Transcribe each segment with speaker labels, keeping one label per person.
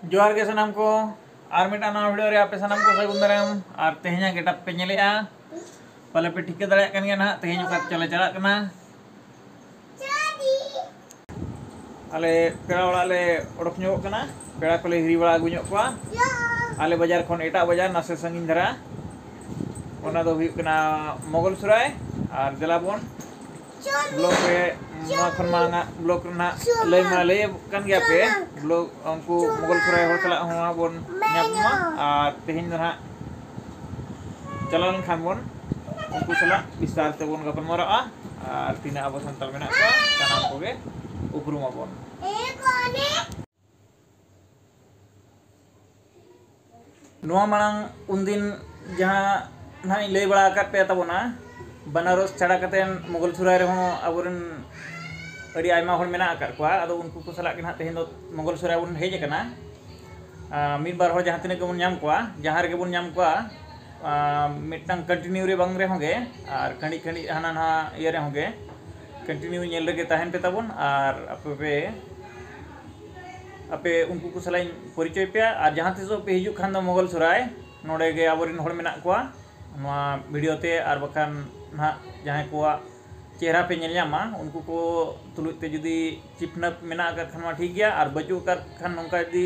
Speaker 1: जोहार के सनाम को आर मिटा नवा वीडियो रे आपे सनाम को सगुन दाराम और तेहेना गेटअप पे नेलेआ पाले पे ठिके दाड़ा कन गया ना तेहेन का चले चला कना आले पेड़ा वाला ले ओडक ᱧᱚᱜ कना पेड़ा को ले हिरी बड़ा अगु ᱧᱚᱜ कोआ आले बाजार खन एटा बाजार नासे संगिन धरा ओना दो हुई कना मोगल सुराय और जलाबन ब्लॉक पे मा खन मांगा ब्लॉक ना ले kan गया पे ब्लॉक उनको मोगल सुराय हर चला हुआ बन ᱧᱟᱯमा और तेहेन दो ना चलान खान बन उनको चला विस्तार ते बन गपन मरा और तीना अब संताल मेना को सानाम कोगे उपरुमा बन नोआ मांग उनदिन जहाँ ना लई बड़ा कर पे तबना बनारस छाड़ा कतेन मोगल सुराय रे हो अबरन अड़ी आयमा हर मेना आकार को आदो उनको को सला के ना तेहेन दो मोगल सुराय बन हेज कना मिड बार हो जहाँ तिने के बन नाम को जहाँ रे के बन नाम को मिटन कंटिन्यू रे बंग रे होगे और खंडी खंडी हाना ना ये रे होगे कंटिन्यू नेल रे ताहन पे तबन और अपे उनको को सलाई परिचय पे और जहाँ तिसो पे हिजु खान दो मोगल सुराय नोडे गे आबरिन हर मेना को नोआ वीडियो ते और बखान ना जहाँ को चेहरा पे नेल ᱧᱟᱢᱟ उनको को तुलुज ते जुदी चिपनप मेना कर खान मा ठीक गया और बजू कर खान नोंका यदि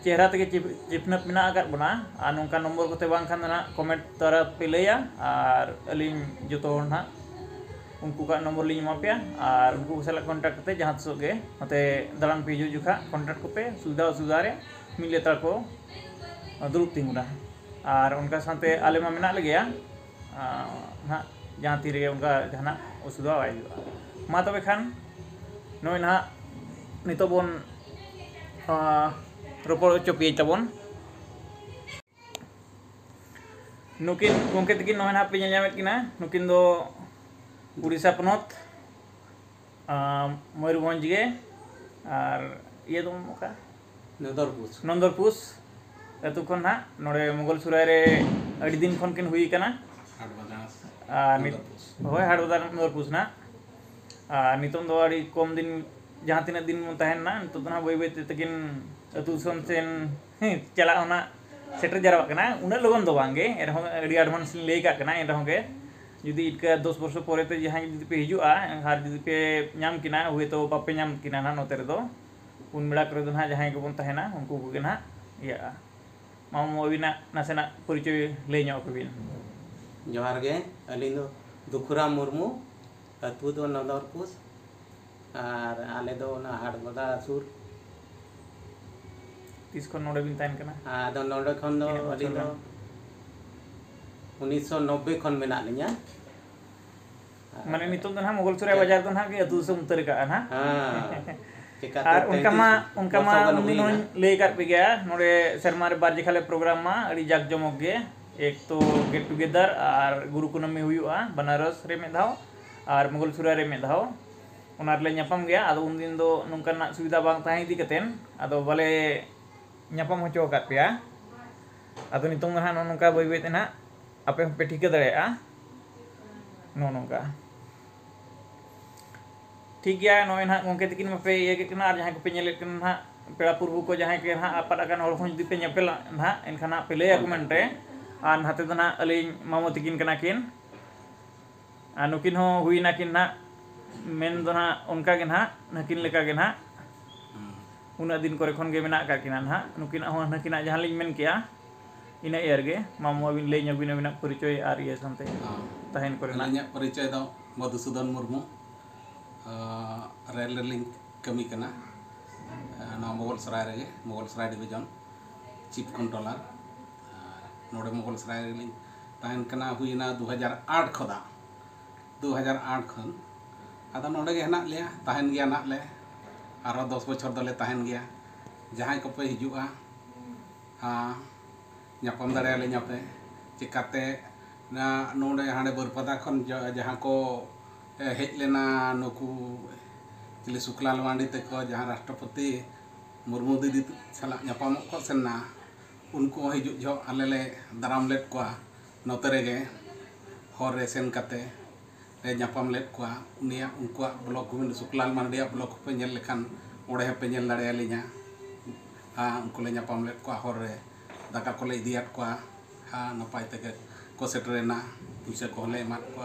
Speaker 1: चेहरा ते चिपनप मेना कर बना और नोंका नंबर कोते बांग खान ना कमेंट तारा पे लैया और अलिन जतो ना उनको का नंबर लिंग मापिया और उनको साला कांटेक्ट करते जहाँ तिसो गे मते दालान पे हिजु जुखा कांटेक्ट को पे सुविधा रे मिले ता को दुरुप तिंगुना और उनका साथे आले मा मेना लगेया ना जहाँ तीरे उनका जहाँ असुविधा आय मा तबे खान नोय ना नितो बन रोपड़ चोपी तबन नुकिन गोंके तकिन नोय ना पे ᱧᱟᱢᱮᱫ किना नुकिन दो उड़ीसा पनत मयूरभंज गे और ये दो मोका नंदरपुस अतु खन ना नोडे मोगल सुराय रे अड़ी दिन खन किन हुई कना होय हाटबाजार नंदरपुस ना नितों दो अड़ी कम दिन जहाँ तीन दिन तहन ना नितो ना बई बई तकिन अतु सन सेन चला होना सेटर जरवा कना उना लगन दो बांगे एरहो अड़ी एडवांस ले का कना एरहो गे जुदी इनका 10 वर्ष परे ते जहाँ जुदी पे हिजुआ हार जुदी पे नाम किना हुए तो बापे नाम किना ना नोते रे दो उन बेड़ा करे दो ना जहाँ के बन तहना उनको को ना या मामो अबिना नासेना परिचय ले ᱧᱚᱜ कबिन
Speaker 2: जोहार गे अली दो दुखुरा मुर्मू अतु दो नंदरपुस और आले दो ना हाटबाजार सुर
Speaker 1: तीस खन नोडे बिन तान कना
Speaker 2: आदो नोडे खन दो अली दो 1990 खन मेना लिया
Speaker 1: माने नितो दो ना मोगल सुराय बाजार दो ना के अतु से उतर का ना और उनका मा उन्दिन ले कर पे गया नोडे शर्मा रे बार जखाले प्रोग्राम मा अड़ी जाक जमक गे एक तो गेट टुगेदर और गुरु कुनमी हुआ बनारस रे में धाव और मोगल सुराय रे में धाव उनार ले ᱧᱟᱯᱟᱢ गया आदो उनदिन दो नोंकाना सुविधा बांग ताहे इदी कतेन आदो बाले ᱧᱟᱯᱟᱢ होचो का पेया आदो नितों ना नोंका बई बई तेना आपे पे ठिके दाड़ेया नोंका ठीक गया नोय ना गोंके तकिन पे ये के कना जहां को पे नेले कना ना पेड़ा पुरबु को जहां के ना आपात अगन और हों जदी पे नेपेला ना एनखाना पे ले आर्गुमेंट रे और हाते दो ना अलिन मामो तकिन कना किन नुकिन हो हुई ना किन ना मेन दो ना उनका के ना नकिन लेका के ना उना दिन करे खन गे मेना का किना ना नुकिन हो नकिना जहां लिन मेन किया इना एर गे मामो अबिन ले ᱧᱚᱜ बिना परिचय और ये सानते तहन करे ना
Speaker 3: ᱤᱧᱟᱹᱜ परिचय दो मधुसूदन मुर्मू रेल रेलिंग कमी कना ना मोगल सराय डिवीजन चीफ कंट्रोलर नोडे मोगल सराय रेलिंग तहन कना हुईना 2008 खदा 2008 खन आदा नोडे गे हना ले तहन गया ना ले आरो 10 बछर दले तहन गया जहां को पे हिजुआ ᱧᱟᱯᱟᱢ दाड़े ले ᱧᱟᱯे चिकाते ना नोडे हांडे बरपदा खन जहां को हेज लेना नुकु चिली शुक्लाल मांडी ते को जहां राष्ट्रपति मुर्मू दीदी साला ᱧᱟᱯᱟᱢ को सेना उनको हिजु जो आले ले दाराम लेट को नोते रे गे हर रे सेन कते ले ᱧᱟᱯᱟᱢ लेट को उनिया उनको ब्लॉक गोविंद शुक्लाल मांडी ब्लॉक पे नेल लेखान ओडे पे नेल दाड़े लिया उनको ले nyapam led ko hor re daka ko le idiat ko napai tege ko setrena puisa ko le mat ko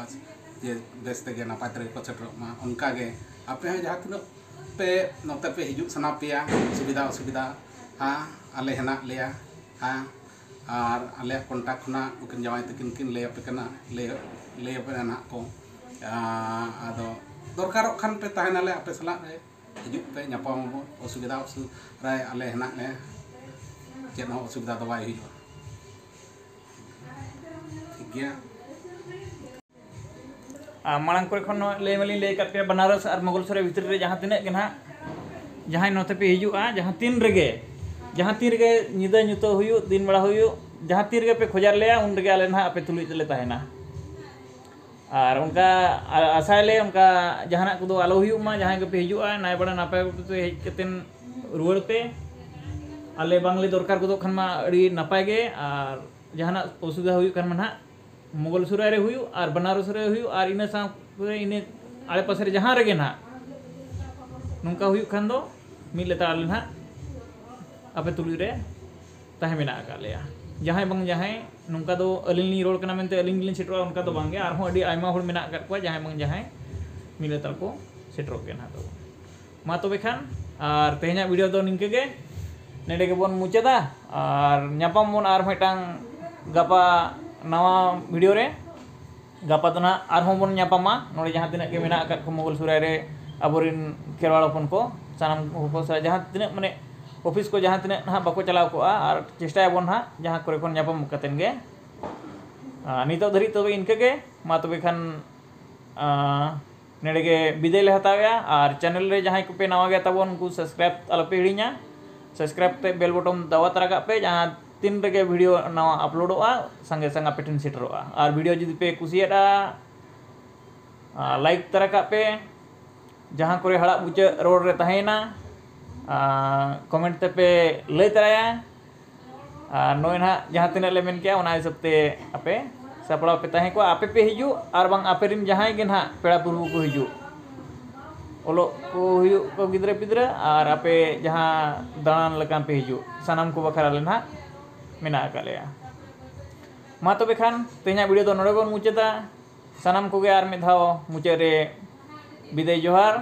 Speaker 3: je bes tege napai tege ko setro ma unka ge ape jahat no pe note pe hijuk sana pia subida ale hena leya ar ale kontak khuna ukin jawai tekin le ape kana le ape anak ko ado dorkarok kan pe tahena le ape salak re hijuk pe nyapam osubida rai ale hena le ᱪᱮᱫ ᱦᱚᱸ ᱚᱥᱩᱵᱤᱫᱷᱟ ᱫᱚ ᱵᱟᱭ ᱦᱩᱭᱩᱜᱼᱟ ᱴᱷᱤक ᱜᱮᱭᱟ
Speaker 1: मांग को लय माली लय पे बनारस और मुगलसराय भितर रे जहाँ तीन के ना जहाँ नोते पे हिजुआ जहाँ तीन रेगे निदा ᱧᱩᱛᱚ हुयु दिन बड़ा हुयु जहाँ तीन रेगे पे खोजार लिया उन रेगे आले ना आपे तुलुई तले ताहेना और उनका आशाले उनका जहाना को आलो हुयु मा जहाँ के पे हिजुआ नाय बड़ा नापाय पे हेज कतेन रुवाड़ पे आले बांगले दरकार को खान मा अड़ी नापाय गे और जहाना असुविधा हुयु खान मा मुगलसराय रे हुयु और बनारस रे हुयु और इने सा इने आले पास रे जहाँ रेगे ना नोंका हुयु खान दो मिल लेता आले ना आपे तुलुई रे ताहे मेना का लेया जहाँ बंग जहाँ नोंका दो अलिनी रोड कना मेनते अलिन गिलिन सेटरो उनका दो बांगे और अड़ी आयमा होड़ मेना का को जहाँ बंग जहाँ मिल लेता को सेटरो के ना तो मा तो बेखान और तेहना वीडियो दो निंके गे नेडे के बोन मुचादा और ᱧᱟᱯᱟᱢ बोन और मिटांग गपा नवा वीडियो रे गपा तो ना और बोन ᱧᱟᱯᱟᱢᱟ नोडे जहाँ तिना के मेना का मुगलसराय रे अबोरिन खेरवाड़ हपन को सानाम उपसा जहाँ तिना माने ऑफिस को जहाँ तिना ना बाको चलाव को और चेष्टा बोन हा जहाँ करे कोन ᱧᱟᱯᱟᱢ कतेन गे नितो धरी तो इनके गे मा तो बेखान नेडे के विदाय ले हताया और चैनल रे जहाँ को पे नवा गया तब उनको सब्सक्राइब अलपे हिड़ीना सब्सक्राइब पे बेल बटन दबा तरगा पे जहाँ तीन रेगे वीडियो नवा अपलोडोगा संगे संग पे ठेन सेटरोगा और वीडियो जुदी पे कुसियादा लाइक तरका पे जहाँ करे हड़ा बुचे रोड रे तहेना कमेंट ते पे लय तराया नोय ना जहाँ तीन ले मेन किया उना हिसाब ते आपे सपड़ा पे तहे को आपे पे हिजु और बांग आपे रिन जहाँ गे ना पेड़ा पुरु को हिजु ओलो को हुयु को गिद्रे पिद्रे और आपे जहाँ दान लकान पे हिजु सानाम को बखरा लेना मेना का लेया मा तो बेखान तेना वीडियो तो नोडे बोन मुचादा सानाम को गे और में धाव मुचे रे विदाय जोहार।